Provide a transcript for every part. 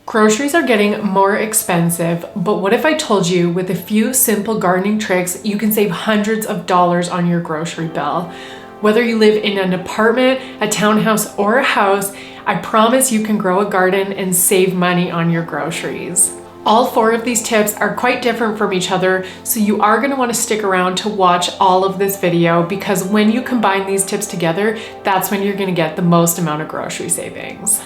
Groceries are getting more expensive, but what if I told you with a few simple gardening tricks, you can save hundreds of dollars on your grocery bill? Whether you live in an apartment, a townhouse, or a house, I promise you can grow a garden and save money on your groceries. All 4 of these tips are quite different from each other, so you are going to want to stick around to watch all of this video, because when you combine these tips together, that's when you're going to get the most amount of grocery savings.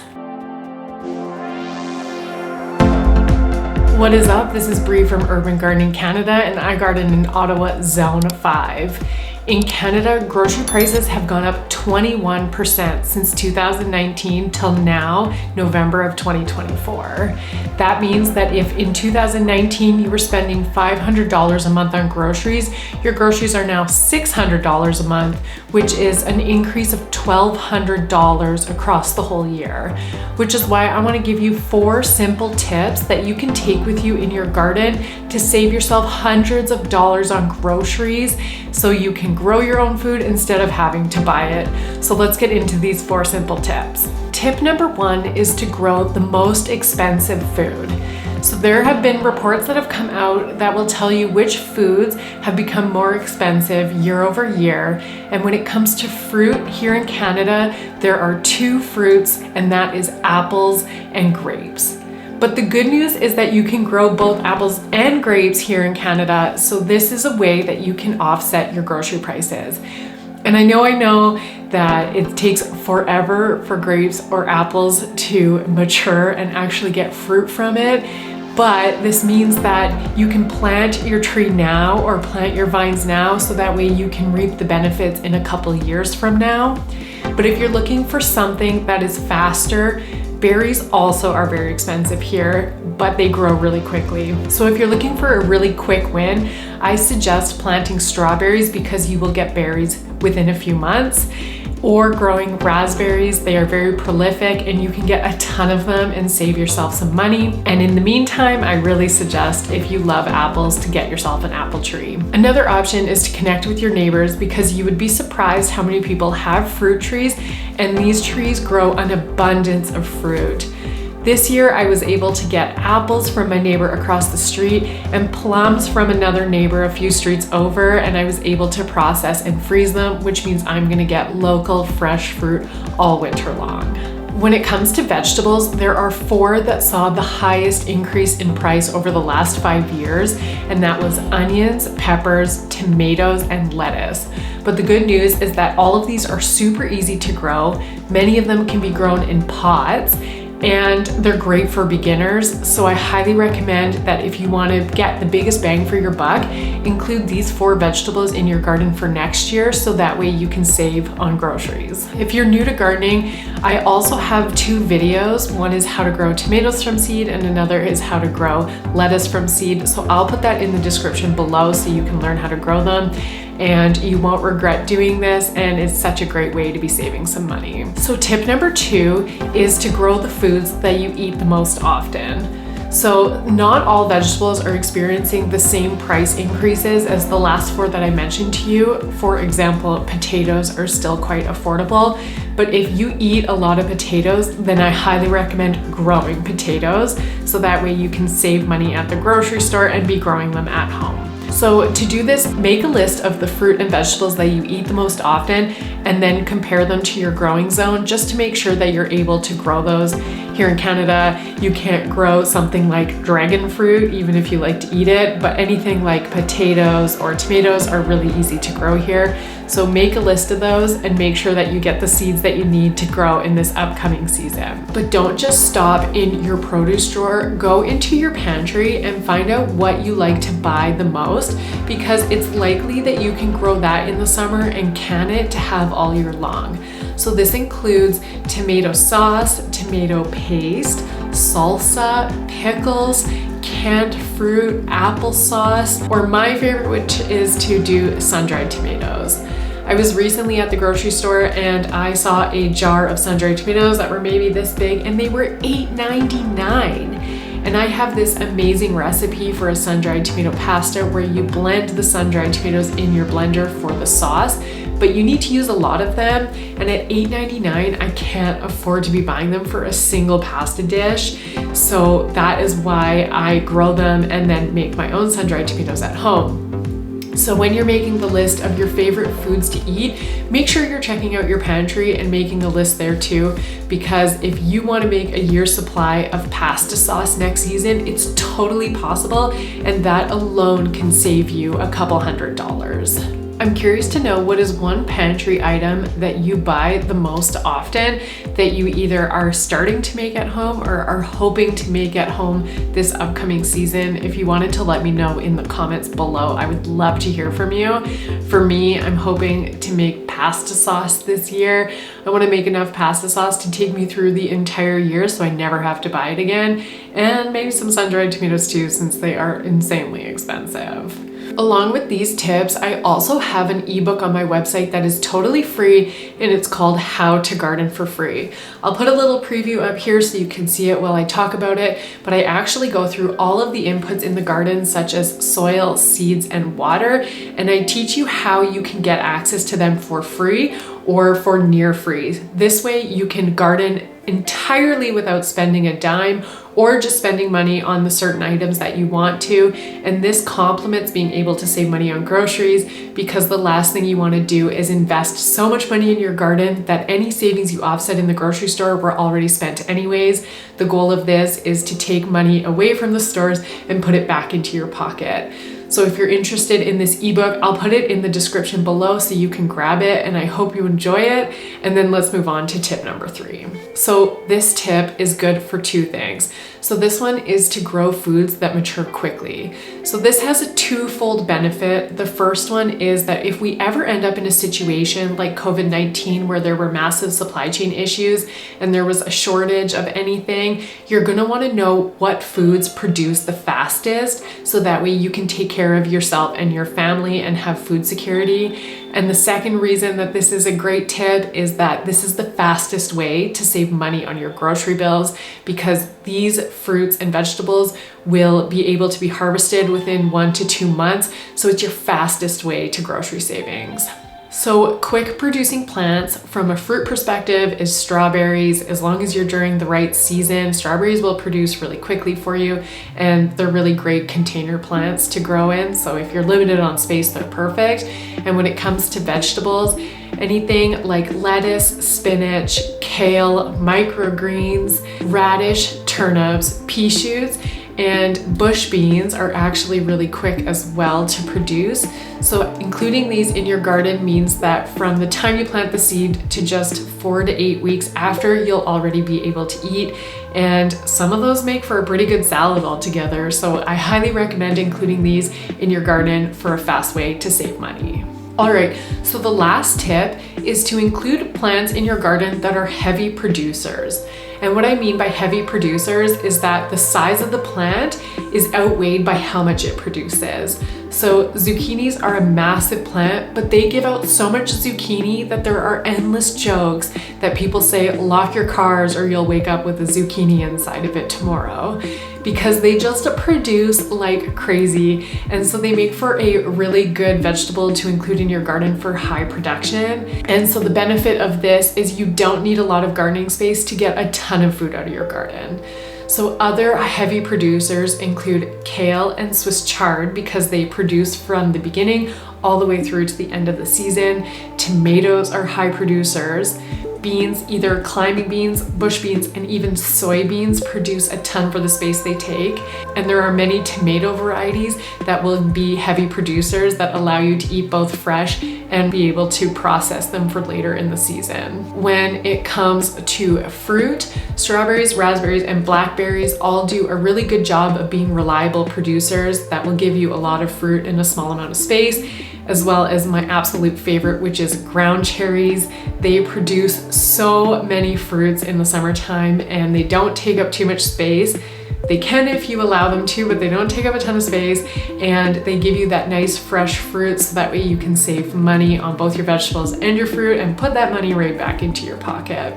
What is up? This is Bree from Urban Gardening Canada, and I garden in Ottawa Zone 5. In Canada, grocery prices have gone up 21% since 2019 till now, November of 2024. That means that if in 2019 you were spending $500 a month on groceries, your groceries are now $600 a month, which is an increase of $1,200 across the whole year. Which is why I want to give you 4 simple tips that you can take with you in your garden to save yourself hundreds of dollars on groceries so you can grow your own food instead of having to buy it. So let's get into these 4 simple tips. Tip number 1 is to grow the most expensive food. So there have been reports that have come out that will tell you which foods have become more expensive year over year. And when it comes to fruit here in Canada, there are 2 fruits, and that is apples and grapes. But the good news is that you can grow both apples and grapes here in Canada, so this is a way that you can offset your grocery prices. And I know that it takes forever for grapes or apples to mature and actually get fruit from it, but this means that you can plant your tree now or plant your vines now, so that way you can reap the benefits in a couple years from now. But if you're looking for something that is faster, berries also are very expensive here, but they grow really quickly. So if you're looking for a really quick win, I suggest planting strawberries because you will get berries within a few months, or growing raspberries. They are very prolific and you can get a ton of them and save yourself some money. And in the meantime, I really suggest, if you love apples, to get yourself an apple tree. Another option is to connect with your neighbors, because you would be surprised how many people have fruit trees, and these trees grow an abundance of fruit. This year, I was able to get apples from my neighbor across the street and plums from another neighbor a few streets over, and I was able to process and freeze them, which means I'm gonna get local fresh fruit all winter long. When it comes to vegetables, there are 4 that saw the highest increase in price over the last 5 years, and that was onions, peppers, tomatoes, and lettuce. But the good news is that all of these are super easy to grow. Many of them can be grown in pots, and they're great for beginners. So I highly recommend that if you want to get the biggest bang for your buck, include these 4 vegetables in your garden for next year, so that way you can save on groceries. If you're new to gardening, I also have 2 videos. One is how to grow tomatoes from seed, and another is how to grow lettuce from seed. So I'll put that in the description below so you can learn how to grow them. And you won't regret doing this, and it's such a great way to be saving some money. So tip number 2 is to grow the foods that you eat the most often. So not all vegetables are experiencing the same price increases as the last 4 that I mentioned to you. For example, potatoes are still quite affordable, but if you eat a lot of potatoes, then I highly recommend growing potatoes, so that way you can save money at the grocery store and be growing them at home. So to do this, make a list of the fruit and vegetables that you eat the most often, and then compare them to your growing zone, just to make sure that you're able to grow those. Here in Canada, you can't grow something like dragon fruit, even if you like to eat it, but anything like potatoes or tomatoes are really easy to grow here. So make a list of those and make sure that you get the seeds that you need to grow in this upcoming season. But don't just stop in your produce drawer. Go into your pantry and find out what you like to buy the most, because it's likely that you can grow that in the summer and can it to have all year long. So this includes tomato sauce, tomato paste, salsa, pickles, canned fruit, applesauce, or my favorite, which is to do sun-dried tomatoes. I was recently at the grocery store and I saw a jar of sun-dried tomatoes that were maybe this big, and they were $8.99. And I have this amazing recipe for a sun-dried tomato pasta where you blend the sun-dried tomatoes in your blender for the sauce, but you need to use a lot of them. And at $8.99, I can't afford to be buying them for a single pasta dish. So that is why I grow them and then make my own sun-dried tomatoes at home. So when you're making the list of your favorite foods to eat, make sure you're checking out your pantry and making a list there too, because if you want to make a year's supply of pasta sauce next season, it's totally possible, and that alone can save you a couple $100s. I'm curious to know, what is one pantry item that you buy the most often that you either are starting to make at home or are hoping to make at home this upcoming season? If you wanted to let me know in the comments below, I would love to hear from you. For me, I'm hoping to make pasta sauce this year. I want to make enough pasta sauce to take me through the entire year so I never have to buy it again, and maybe some sun-dried tomatoes too, since they are insanely expensive. Along with these tips, I also have an ebook on my website that is totally free, and it's called How to Garden for Free. I'll put a little preview up here so you can see it while I talk about it, but I actually go through all of the inputs in the garden, such as soil, seeds, and water, and I teach you how you can get access to them for free or for near free. This way you can garden entirely without spending a dime or just spending money on the certain items that you want to. And this complements being able to save money on groceries, because the last thing you want to do is invest so much money in your garden that any savings you offset in the grocery store were already spent anyways. The goal of this is to take money away from the stores and put it back into your pocket. So if you're interested in this ebook, I'll put it in the description below so you can grab it, and I hope you enjoy it. And then let's move on to tip number 3. So this tip is good for 2 things. So this one is to grow foods that mature quickly. So this has a twofold benefit. The first one is that if we ever end up in a situation like COVID-19 where there were massive supply chain issues and there was a shortage of anything, you're gonna wanna know what foods produce the fastest, so that way you can take care of yourself and your family and have food security. And the second reason that this is a great tip is that this is the fastest way to save money on your grocery bills, because these fruits and vegetables will be able to be harvested within 1 to 2 months. So it's your fastest way to grocery savings. So quick producing plants from a fruit perspective is strawberries. As long as you're during the right season, strawberries will produce really quickly for you, and they're really great container plants to grow in. So if you're limited on space, they're perfect. And when it comes to vegetables, anything like lettuce, spinach, kale, microgreens, radish, turnips, pea shoots, and bush beans are actually really quick as well to produce. So including these in your garden means that from the time you plant the seed to just 4 to 8 weeks after, you'll already be able to eat. And some of those make for a pretty good salad altogether. So I highly recommend including these in your garden for a fast way to save money. All right, so the last tip is to include plants in your garden that are heavy producers. And what I mean by heavy producers is that the size of the plant is outweighed by how much it produces. So zucchinis are a massive plant, but they give out so much zucchini that there are endless jokes that people say, lock your cars or you'll wake up with a zucchini inside of it tomorrow, because they just produce like crazy. And so they make for a really good vegetable to include in your garden for high production. And so the benefit of this is you don't need a lot of gardening space to get a ton of food out of your garden. So other heavy producers include kale and Swiss chard, because they produce from the beginning all the way through to the end of the season. Tomatoes are high producers. Beans, either climbing beans, bush beans, and even soybeans produce a ton for the space they take. And there are many tomato varieties that will be heavy producers that allow you to eat both fresh and be able to process them for later in the season. When it comes to fruit, strawberries, raspberries, and blackberries all do a really good job of being reliable producers that will give you a lot of fruit in a small amount of space, as well as my absolute favorite, which is ground cherries. They produce so many fruits in the summertime, and they don't take up too much space. They can if you allow them to, but they don't take up a ton of space, and they give you that nice fresh fruit, so that way you can save money on both your vegetables and your fruit and put that money right back into your pocket.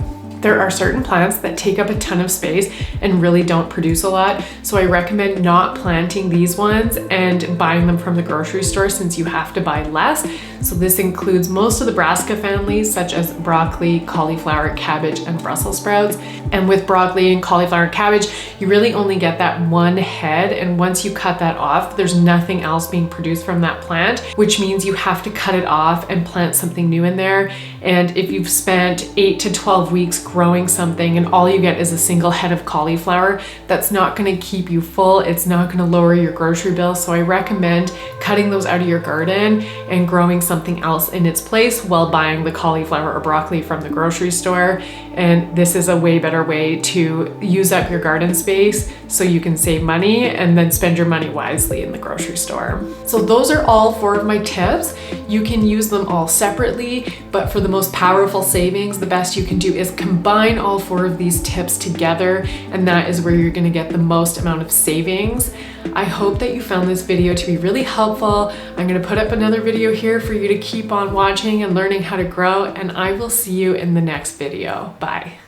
There are certain plants that take up a ton of space and really don't produce a lot, so I recommend not planting these ones and buying them from the grocery store since you have to buy less. So this includes most of the brassica families such as broccoli, cauliflower, cabbage, and Brussels sprouts. And with broccoli and cauliflower and cabbage, you really only get that one head, and once you cut that off, there's nothing else being produced from that plant, which means you have to cut it off and plant something new in there. And if you've spent 8 to 12 weeks growing something and all you get is a single head of cauliflower, that's not going to keep you full. It's not going to lower your grocery bill. So I recommend cutting those out of your garden and growing something else in its place while buying the cauliflower or broccoli from the grocery store. And this is a way better way to use up your garden space so you can save money and then spend your money wisely in the grocery store. So those are all 4 of my tips. You can use them all separately, but for the most powerful savings, the best you can do is combine all 4 of these tips together, and that is where you're going to get the most amount of savings. I hope that you found this video to be really helpful. I'm going to put up another video here for you to keep on watching and learning how to grow, and I will see you in the next video. Bye.